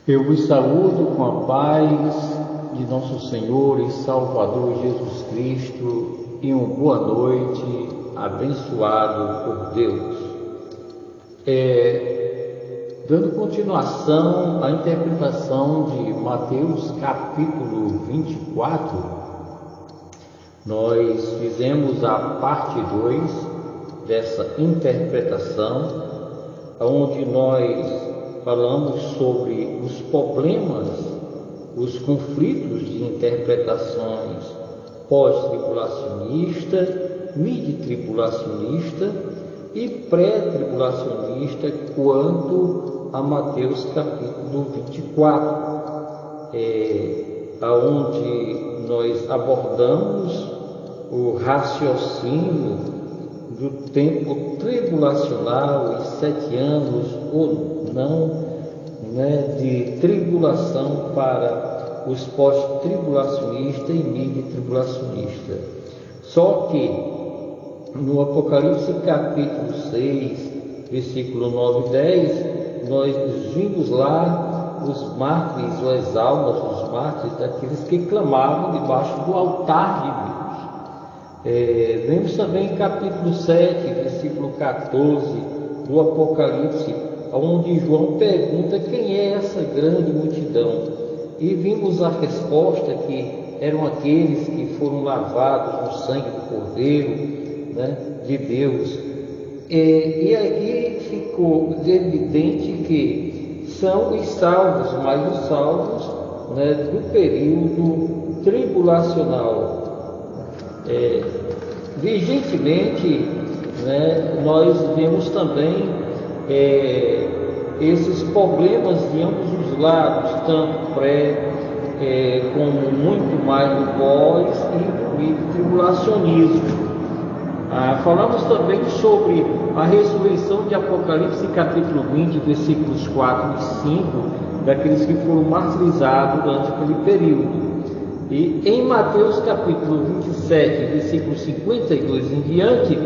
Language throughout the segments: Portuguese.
Eu vos saúdo com a paz de nosso Senhor e Salvador Jesus Cristo e uma boa noite, abençoado por Deus. Dando continuação à interpretação de Mateus capítulo 24, nós fizemos a parte 2 dessa interpretação, onde nós falamos sobre os problemas, os conflitos de interpretações pós-tribulacionista, midi-tribulacionista e pré-tribulacionista quanto a Mateus capítulo 24, onde nós abordamos o raciocínio do tempo tribulacional e 7 anos ou não, de tribulação para os pós-tribulacionistas e midi-tribulacionistas. Só que no Apocalipse capítulo 6, versículo 9 e 10, nós vimos lá os mártires, ou as almas dos mártires, daqueles que clamavam debaixo do altar de Deus. Vemos também em capítulo 7, versículo 14 do Apocalipse, onde João pergunta quem é essa grande multidão, e vimos a resposta que eram aqueles que foram lavados no sangue do Cordeiro, de Deus. E aqui ficou evidente que são os salvos, mas os salvos do período tribulacional. Vigentemente, nós vemos também esses problemas de ambos os lados, tanto pré como muito mais do pós e do midi-tribulacionismo. Falamos também sobre a ressurreição de Apocalipse capítulo 20, versículos 4 e 5, daqueles que foram martirizados durante aquele período. E em Mateus capítulo 27, versículos 52 em diante,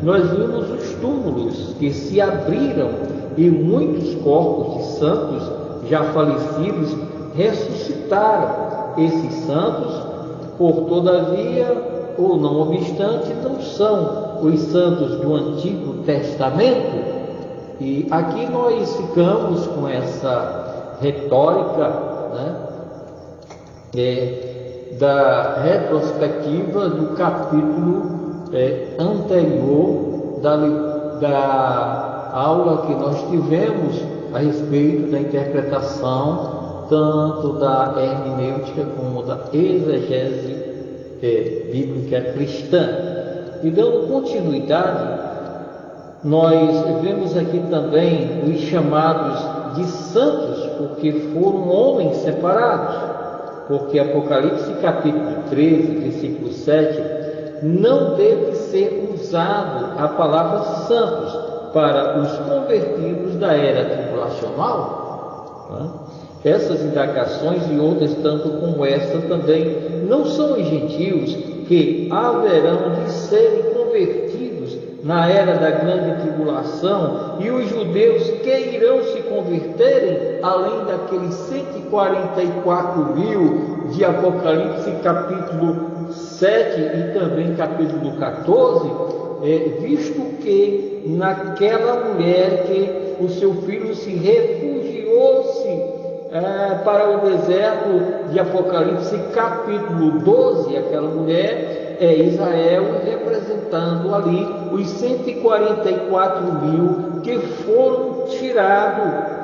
nós vimos os túmulos que se abriram e muitos corpos de santos já falecidos ressuscitaram. Esses santos, por todavia, ou não obstante, não são os santos do Antigo Testamento. E aqui nós ficamos com essa retórica, da retrospectiva do capítulo anterior da aula que nós tivemos a respeito da interpretação tanto da hermenêutica como da exegese bíblica cristã. E dando continuidade, nós vemos aqui também os chamados de santos, porque foram homens separados. Porque Apocalipse capítulo 13, versículo 7, não deve ser usado a palavra santos para os convertidos da era tribulacional. Essas indagações e outras, tanto como esta também, não são os gentios que haverão de serem convertidos na era da grande tribulação e os judeus que irão se converterem, além daqueles 144 mil de Apocalipse capítulo 7 e também capítulo 14, visto que naquela mulher que o seu filho se refugiou-se para o deserto de Apocalipse capítulo 12, aquela mulher é Israel, representando ali os 144 mil que foram tirados,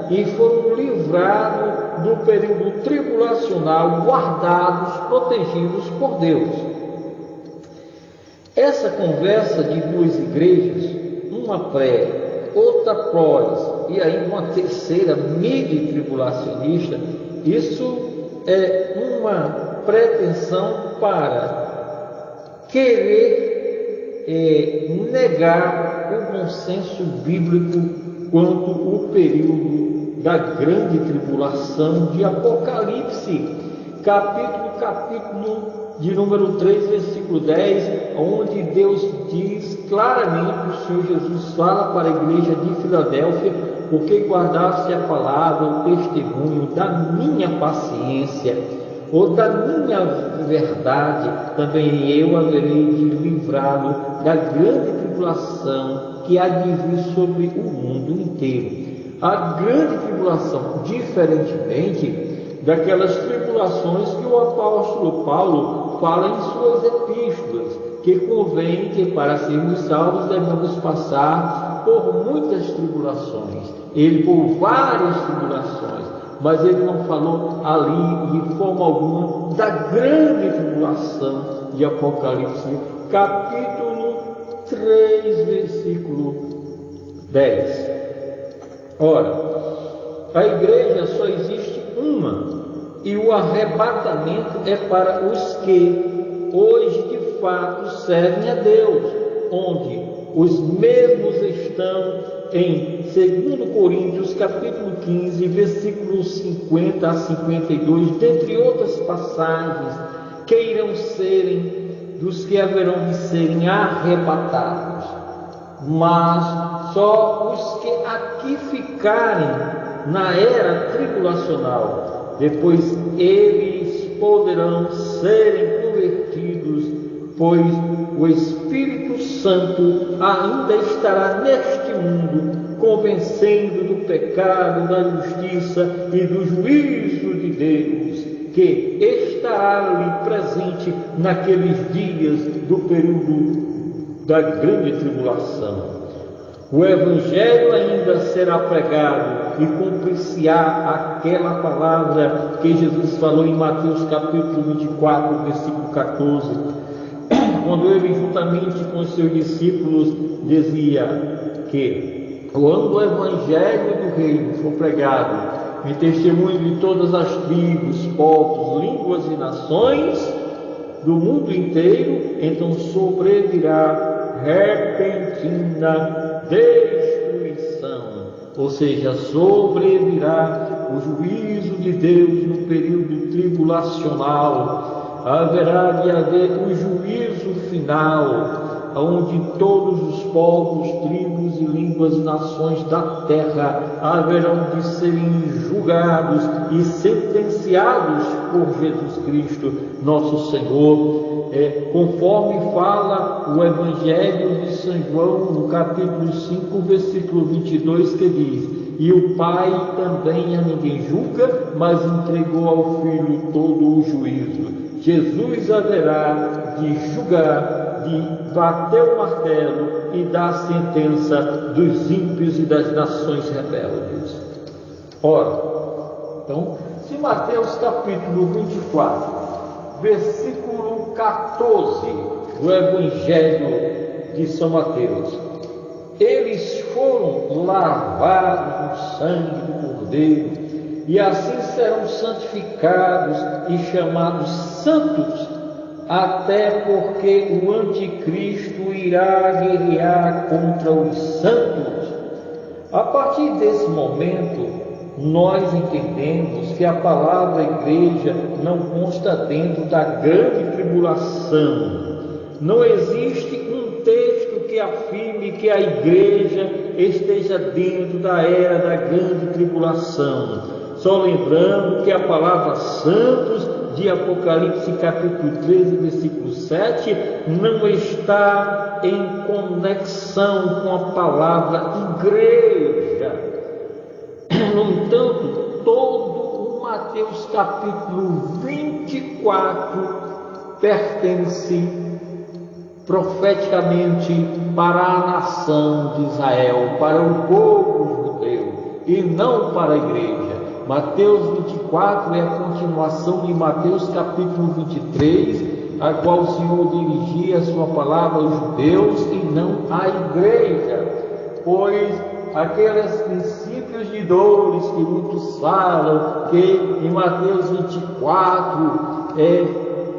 e foram livrados do período tribulacional, guardados, protegidos por Deus. Essa conversa de duas igrejas, uma pré, outra pós, e aí uma terceira midi-tribulacionista, isso é uma pretensão para querer negar o bom senso bíblico quanto o período da grande tribulação de Apocalipse, capítulo de número 3, versículo 10, onde Deus diz claramente, o Senhor Jesus fala para a igreja de Filadélfia, porque guardaste a palavra, o testemunho da minha paciência, ou da minha verdade, também eu haverei de livrá-lo da grande tribulação que há de vir sobre o mundo inteiro. A grande tribulação, diferentemente daquelas tribulações que o apóstolo Paulo fala em suas epístolas, que convém que para sermos salvos devemos passar por muitas tribulações, ele por várias tribulações, mas ele não falou ali de forma alguma da grande tribulação de Apocalipse, capítulo 3, versículo 10. Ora, a igreja só existe uma, e o arrebatamento é para os que hoje de fato servem a Deus, onde os mesmos estão em 2 Coríntios capítulo 15, versículos 50 a 52, dentre outras passagens, que irão serem dos que haverão de serem arrebatados, mas só os que aqui ficarem na era tribulacional, depois eles poderão serem convertidos, pois o Espírito Santo ainda estará neste mundo, convencendo do pecado, da justiça e do juízo de Deus, que estará ali presente naqueles dias do período da grande tribulação. O Evangelho ainda será pregado e cumprir-se-á aquela palavra que Jesus falou em Mateus capítulo 24, versículo 14, quando ele juntamente com os seus discípulos dizia que quando o Evangelho do Reino for pregado em testemunho de todas as tribos, povos, línguas e nações do mundo inteiro, então sobrevirá repentina destruição, ou seja, sobrevirá o juízo de Deus no período tribulacional. Haverá de haver o juízo final, onde todos os povos, tribos e línguas e nações da terra haverão de serem julgados e sentenciados por Jesus Cristo, nosso Senhor, conforme fala o Evangelho de São João, no capítulo 5, versículo 22, que diz: e o Pai também a ninguém julga, mas entregou ao Filho todo o juízo. Jesus haverá de julgar, de bater o martelo e dar a sentença dos ímpios e das nações rebeldes. Ora, então, se Mateus capítulo 24, versículo 14 do Evangelho de São Mateus, eles foram lavados no sangue do Cordeiro, e assim serão santificados e chamados santos, até porque o anticristo irá guerrear contra os santos. A partir desse momento, nós entendemos que a palavra igreja não consta dentro da grande tribulação. Não existe um texto que afirme que a igreja esteja dentro da era da grande tribulação. Só lembrando que a palavra santos de Apocalipse capítulo 13, versículo 7, não está em conexão com a palavra igreja. No entanto, todo o Mateus capítulo 24 pertence profeticamente para a nação de Israel, para o povo judeu, e não para a igreja. Mateus 24 é a continuação de Mateus capítulo 23, a qual o Senhor dirigia a sua palavra aos judeus e não à igreja, pois aqueles princípios de dores que muitos falam, que em Mateus 24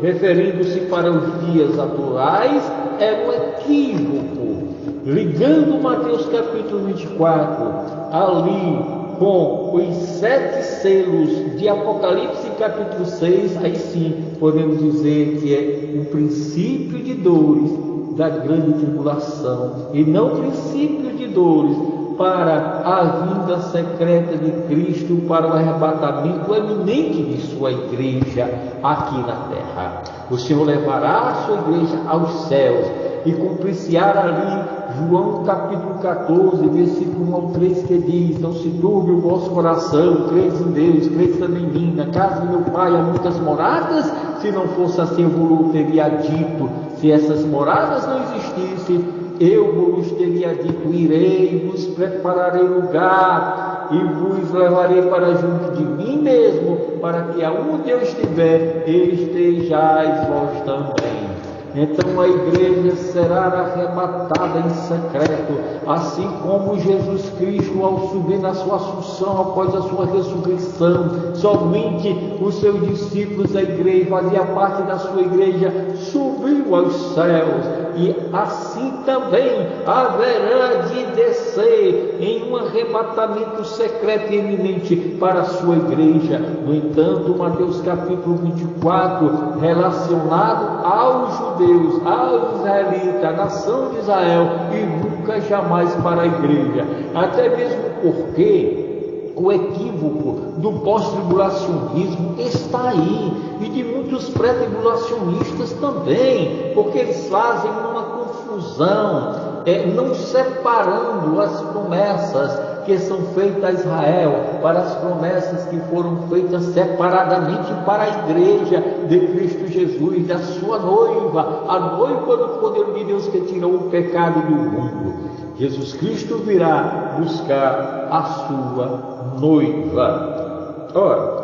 referindo-se para os dias atuais, é um equívoco, ligando Mateus capítulo 24 ali com os 7 selos de Apocalipse capítulo 6, aí sim podemos dizer que é um princípio de dores da grande tribulação, e não princípio de dores para a vinda secreta de Cristo, para o arrebatamento eminente de sua igreja aqui na terra. O Senhor levará a sua igreja aos céus e cumprir-se-á ali João capítulo 14, versículo 1 ao 3, que diz: não se turbe o vosso coração, credes em Deus, credes também em mim. Na casa de meu pai há muitas moradas, se não fosse assim eu vos teria dito. Se essas moradas não existissem, eu vos teria dito: irei, vos prepararei lugar e vos levarei para junto de mim mesmo, para que aonde eu estiver, estejais vós também. Então a igreja será arrebatada em secreto, assim como Jesus Cristo, ao subir na sua assunção, após a sua ressurreição, somente os seus discípulos, a igreja, fazia parte da sua igreja, subiu aos céus, e assim também haverá de descer em um arrebatamento secreto e eminente para a sua igreja. No entanto, Mateus capítulo 24, relacionado aos judeus, aos israelitas, à nação de Israel, e nunca jamais para a igreja, até mesmo porque o equívoco do pós-tribulacionismo está aí, e de muitos pré-tribulacionistas também, porque eles fazem uma confusão, não separando as promessas que são feitas a Israel para as promessas que foram feitas separadamente para a igreja de Cristo Jesus, da sua noiva, a noiva do poder de Deus que tirou o pecado do mundo. Jesus Cristo virá buscar a sua noiva. Ora,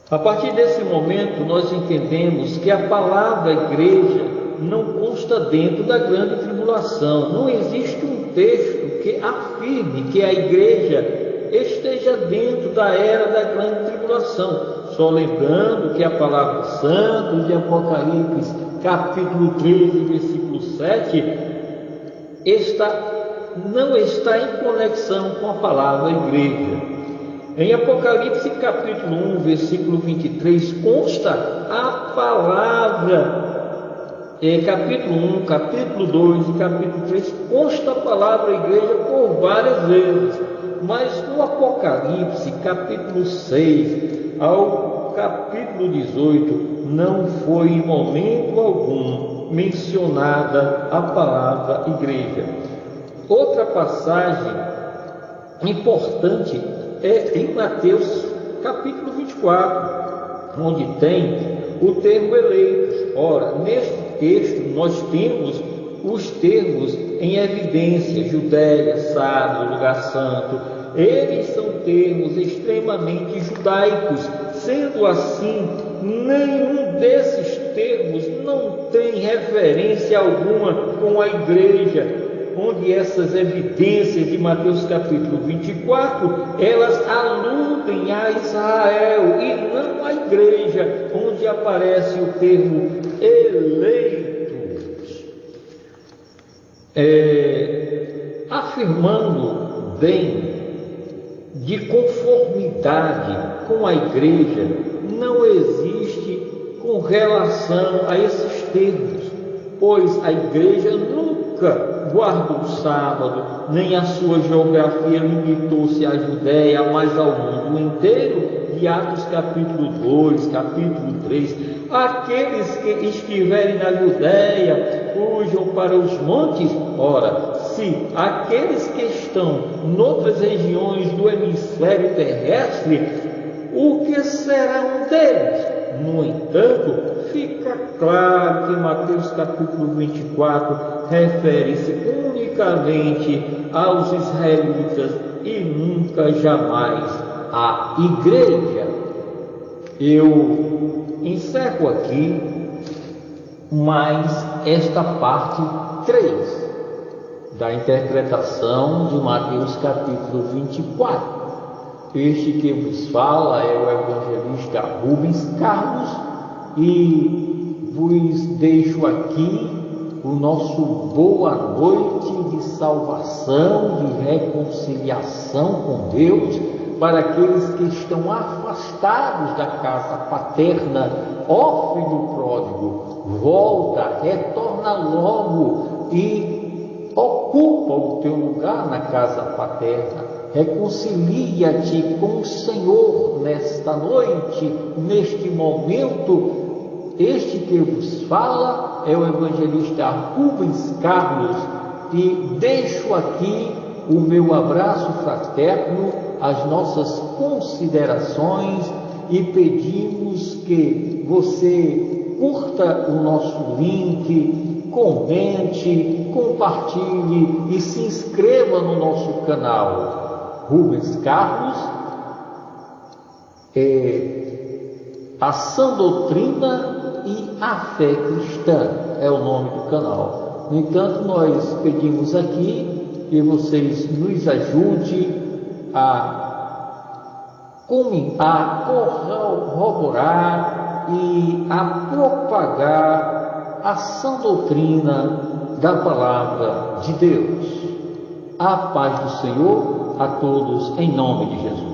a partir desse momento nós entendemos que a palavra igreja não consta dentro da grande tribulação. Não existe um texto que afirme que a igreja esteja dentro da era da grande tribulação. Só lembrando que a palavra santo de Apocalipse, capítulo 13, versículo 7, não está em conexão com a palavra igreja. Em Apocalipse capítulo 1, versículo 23, consta a palavra, capítulo 1, capítulo 2 e capítulo 3, consta a palavra igreja por várias vezes, mas no Apocalipse capítulo 6 ao capítulo 18, não foi em momento algum mencionada a palavra igreja. Outra passagem importante é em Mateus capítulo 24, onde tem o termo eleitos. Ora, neste texto nós temos os termos em evidência: Judéia, sábio, lugar santo. Eles são termos extremamente judaicos. Sendo assim, nenhum desses termos não tem referência alguma com a igreja, onde essas evidências de Mateus capítulo 24, elas aludem a Israel e não à igreja, onde aparece o termo eleitos. Afirmando bem de conformidade com a igreja, não existe com relação a esses termos, pois a igreja nunca guardou o sábado, nem a sua geografia limitou-se à Judéia, mas ao mundo inteiro. De Atos capítulo 2, capítulo 3, aqueles que estiverem na Judéia, fujam para os montes. Ora, se aqueles que estão noutras regiões do hemisfério terrestre, o que serão deles? No entanto, fica claro que Mateus capítulo 24 refere-se unicamente aos israelitas e nunca jamais à igreja. Eu encerro aqui mais esta parte 3 da interpretação de Mateus capítulo 24. Este que vos fala é o evangelista Rubens Carlos, e vos deixo aqui o nosso boa noite de salvação, de reconciliação com Deus, para aqueles que estão afastados da casa paterna. Ó filho pródigo, volta, retorna logo e ocupa o teu lugar na casa paterna. Reconcilia-te com o Senhor nesta noite, neste momento. Este que vos fala é o evangelista Rubens Carlos, e deixo aqui o meu abraço fraterno, as nossas considerações, e pedimos que você curta o nosso link, comente, compartilhe e se inscreva no nosso canal. Rubens Carlos, a Sã Doutrina e a Fé Cristã é o nome do canal. No entanto, nós pedimos aqui que vocês nos ajudem a corroborar e a propagar a sã doutrina da palavra de Deus. A paz do Senhor a todos, em nome de Jesus.